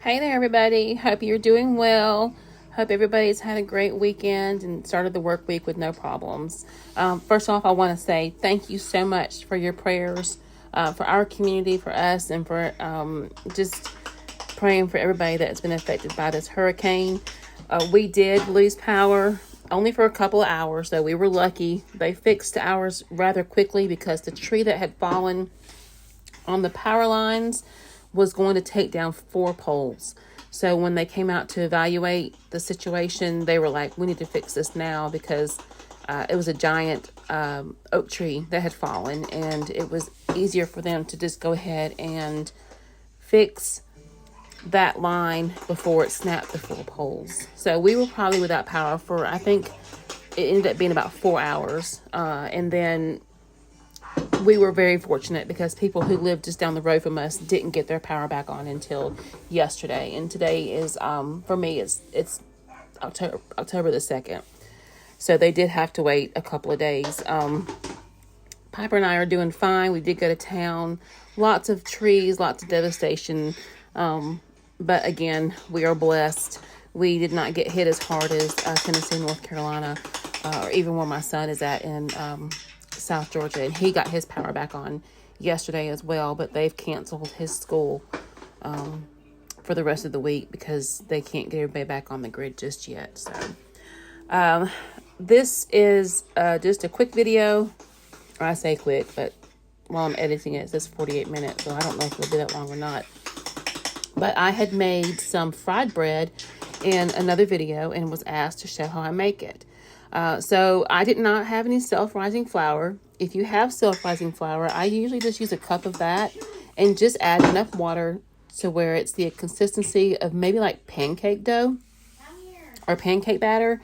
Hey there, everybody. Hope you're doing well. Hope everybody's had a great weekend and started the work week with no problems. First off, I want to say thank you so much for your prayers for our community, for us, and for just praying for everybody that's been affected by this hurricane. We did lose power only for a couple of hours, though we were lucky. They fixed ours rather quickly because the tree that had fallen on the power lines was going to take down 4 poles. So when they came out to evaluate the situation, they were like, we need to fix this now because it was a giant oak tree that had fallen, and it was easier for them to just go ahead and fix that line before it snapped the 4 poles. So we were probably without power for, I think it ended up being about 4 hours. And then we were very fortunate because people who lived just down the road from us didn't get their power back on until yesterday. And today is, for me, it's October the 2nd. So they did have to wait a couple of days. Piper and I are doing fine. We did go to town. Lots of trees, lots of devastation. But again, we are blessed. We did not get hit as hard as Tennessee, North Carolina, or even where my son is at in South Georgia, and he got his power back on yesterday as well, but they've canceled his school for the rest of the week because they can't get everybody back on the grid just yet. So this is just a quick video, or I say quick, but while I'm editing it, it says 48 minutes, so I don't know if it'll be that long or not. But I had made some fried bread in another video and was asked to show how I make it. So I did not have any self-rising flour. If you have self-rising flour, I usually just use a cup of that and just add enough water to where it's the consistency of maybe like pancake dough or pancake batter.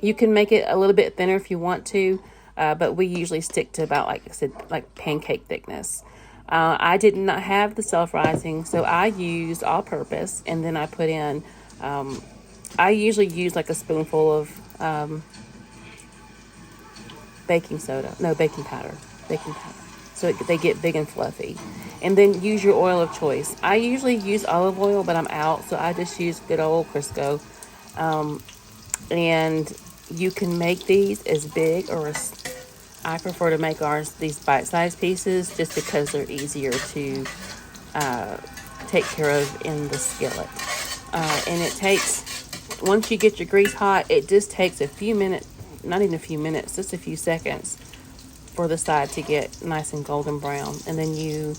You can make it a little bit thinner if you want to, but we usually stick to about, like I said, like pancake thickness. I did not have the self-rising, so I used all-purpose, and then I put in, I usually use like a spoonful of baking powder, so they get big and fluffy. And then use your oil of choice. I usually use olive oil, but I'm out, so I just use good old Crisco. And you can make these as big or as, I prefer to make ours these bite-sized pieces just because they're easier to take care of in the skillet. And it takes, once you get your grease hot, it just takes a few minutes, not even a few minutes, just a few seconds for the side to get nice and golden brown. And then you,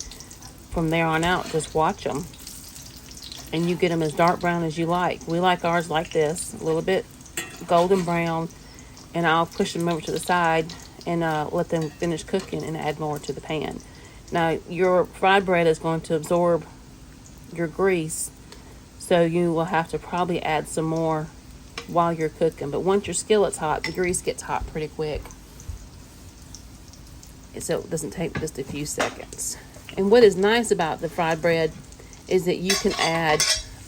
from there on out, just watch them. And you get them as dark brown as you like. We like ours like this, a little bit golden brown. And I'll push them over to the side and let them finish cooking and add more to the pan. Now, your fried bread is going to absorb your grease, so you will have to probably add some more while you're cooking. But once your skillet's hot, the grease gets hot pretty quick, so it doesn't take just a few seconds. And what is nice about the fried bread is that you can add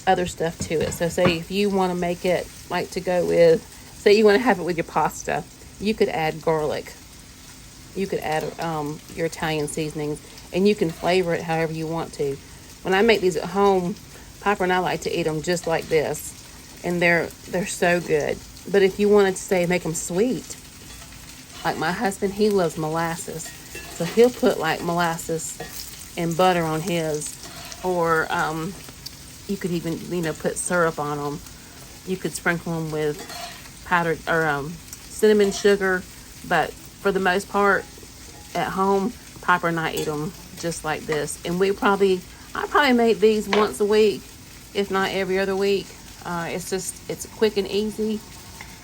other stuff to it. So say if you want to make it like to go with, say you want to have it with your pasta, you could add garlic. You could add your Italian seasonings, and you can flavor it however you want to. When I make these at home, Piper and I like to eat them just like this, and they're so good. But if you wanted to say make them sweet, like my husband, he loves molasses, so he'll put like molasses and butter on his, or you could even put syrup on them. You could sprinkle them with powdered or cinnamon sugar, but for the most part at home, Piper and I eat them just like this. And I probably make these once a week, if not every other week. It's quick and easy,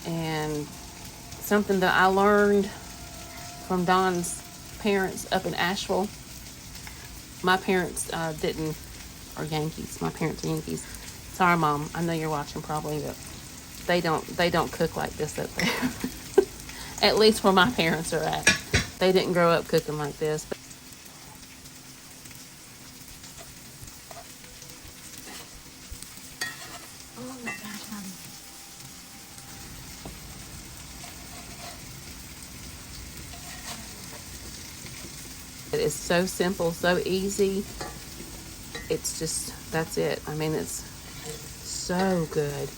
and something that I learned from Don's parents up in Asheville. My parents are Yankees. My parents are Yankees. Sorry, Mom. I know you're watching probably, but they don't cook like this up there. At least where my parents are at. They didn't grow up cooking like this. But it is so simple, so easy. It's just, that's it. I mean, it's So good.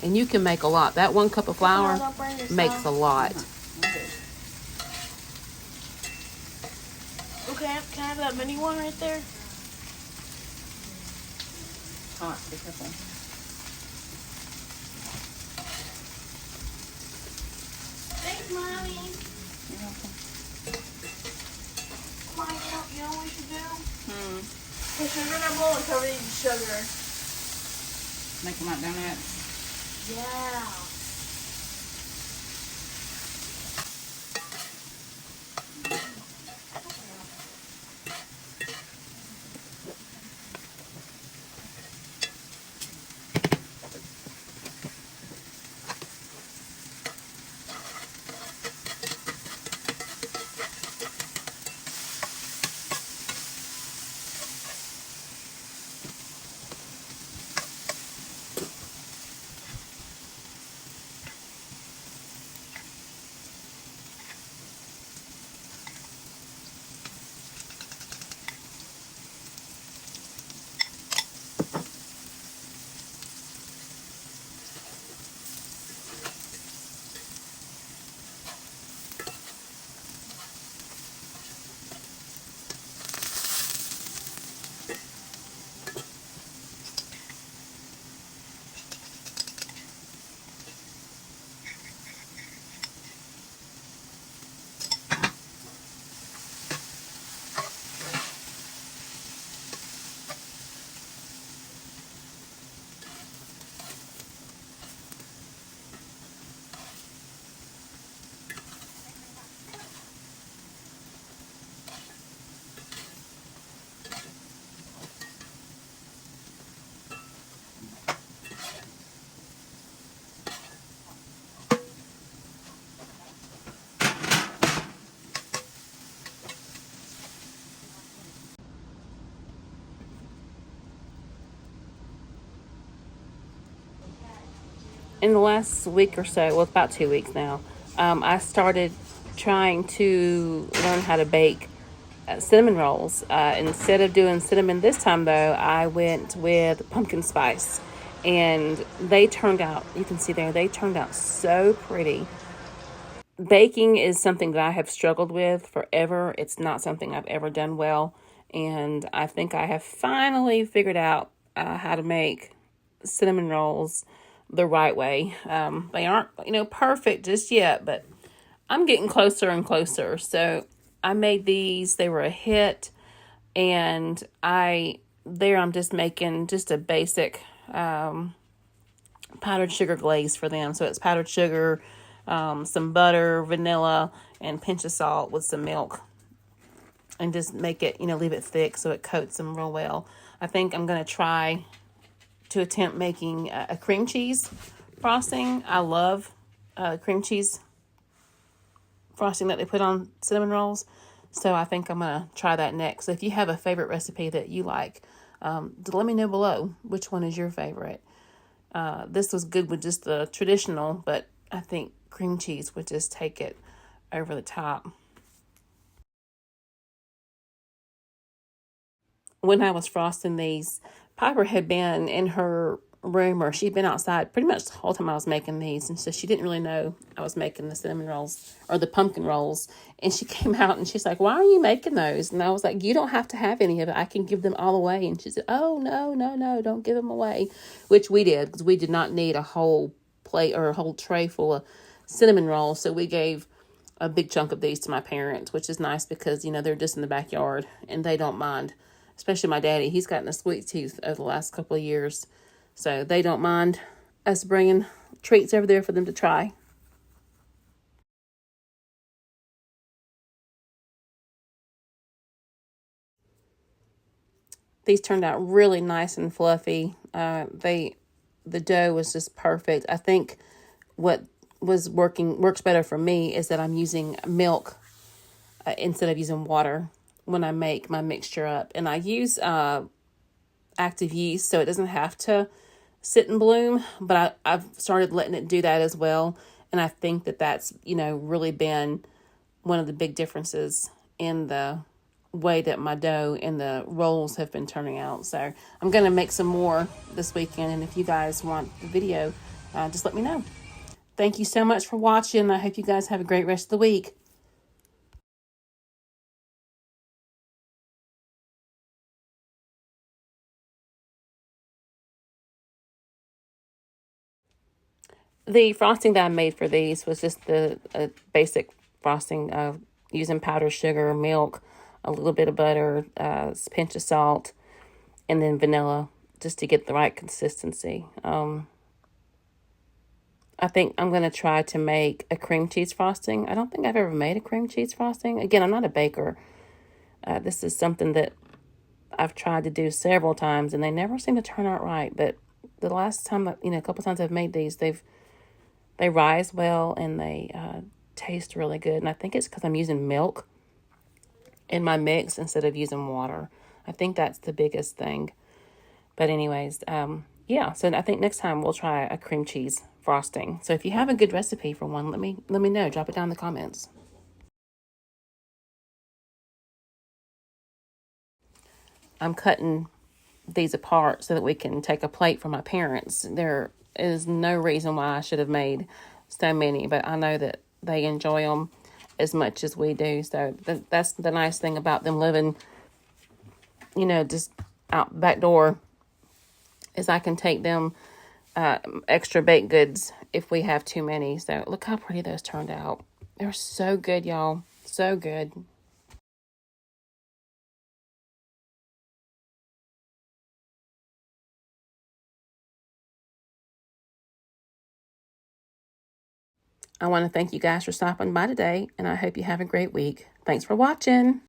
And you can make a lot. That 1 cup of flour makes a lot. Okay, can I have that mini one right there? Hot, be careful. Thanks, Mommy. You're welcome. Mom, you know what we should do? Put sugar in our bowl and cover these in sugar. Make them like donuts. Yeah. In the last week or so, well, it's about 2 weeks now, I started trying to learn how to bake cinnamon rolls. Instead of doing cinnamon this time, though, I went with pumpkin spice. And they turned out, you can see there, they turned out so pretty. Baking is something that I have struggled with forever. It's not something I've ever done well. And I think I have finally figured out how to make cinnamon rolls the right way. They aren't, perfect just yet, but I'm getting closer and closer. So I made these. They were a hit. And I'm just making just a basic powdered sugar glaze for them. So it's powdered sugar, some butter, vanilla, and pinch of salt with some milk. And just make it, leave it thick so it coats them real well. I think I'm going to try to attempt making a cream cheese frosting. I love cream cheese frosting that they put on cinnamon rolls. So I think I'm going to try that next. So if you have a favorite recipe that you like, let me know below which one is your favorite. This was good with just the traditional, but I think cream cheese would just take it over the top. When I was frosting these, Piper had been in her room, or she'd been outside pretty much the whole time I was making these, and so she didn't really know I was making the cinnamon rolls or the pumpkin rolls. And she came out and she's like, "Why are you making those?" And I was like, "You don't have to have any of it. I can give them all away." And she said, "Oh, no, don't give them away," which we did, because we did not need a whole plate or a whole tray full of cinnamon rolls. So we gave a big chunk of these to my parents, which is nice because, they're just in the backyard and they don't mind. Especially my daddy. He's gotten a sweet tooth over the last couple of years. So they don't mind us bringing treats over there for them to try. These turned out really nice and fluffy. The dough was just perfect. I think what works better for me is that I'm using milk instead of using water when I make my mixture up. And I use active yeast, so it doesn't have to sit and bloom, but I've started letting it do that as well. And I think that's, really been one of the big differences in the way that my dough and the rolls have been turning out. So I'm going to make some more this weekend. And if you guys want the video, just let me know. Thank you so much for watching. I hope you guys have a great rest of the week. The frosting that I made for these was just the basic frosting using powdered sugar, milk, a little bit of butter, a pinch of salt, and then vanilla just to get the right consistency. I think I'm going to try to make a cream cheese frosting. I don't think I've ever made a cream cheese frosting. Again, I'm not a baker. This is something that I've tried to do several times, and they never seem to turn out right. But the last time, a couple times I've made these, they rise well and they taste really good. And I think it's because I'm using milk in my mix instead of using water. I think that's the biggest thing. But anyways, yeah. So I think next time we'll try a cream cheese frosting. So if you have a good recipe for one, let me know. Drop it down in the comments. I'm cutting these apart so that we can take a plate for my parents. There is no reason why I should have made so many, but I know that they enjoy them as much as we do. So that's the nice thing about them living, just out back door, is I can take them extra baked goods if we have too many. So look how pretty those turned out. They're so good, y'all. So good. I want to thank you guys for stopping by today, and I hope you have a great week. Thanks for watching.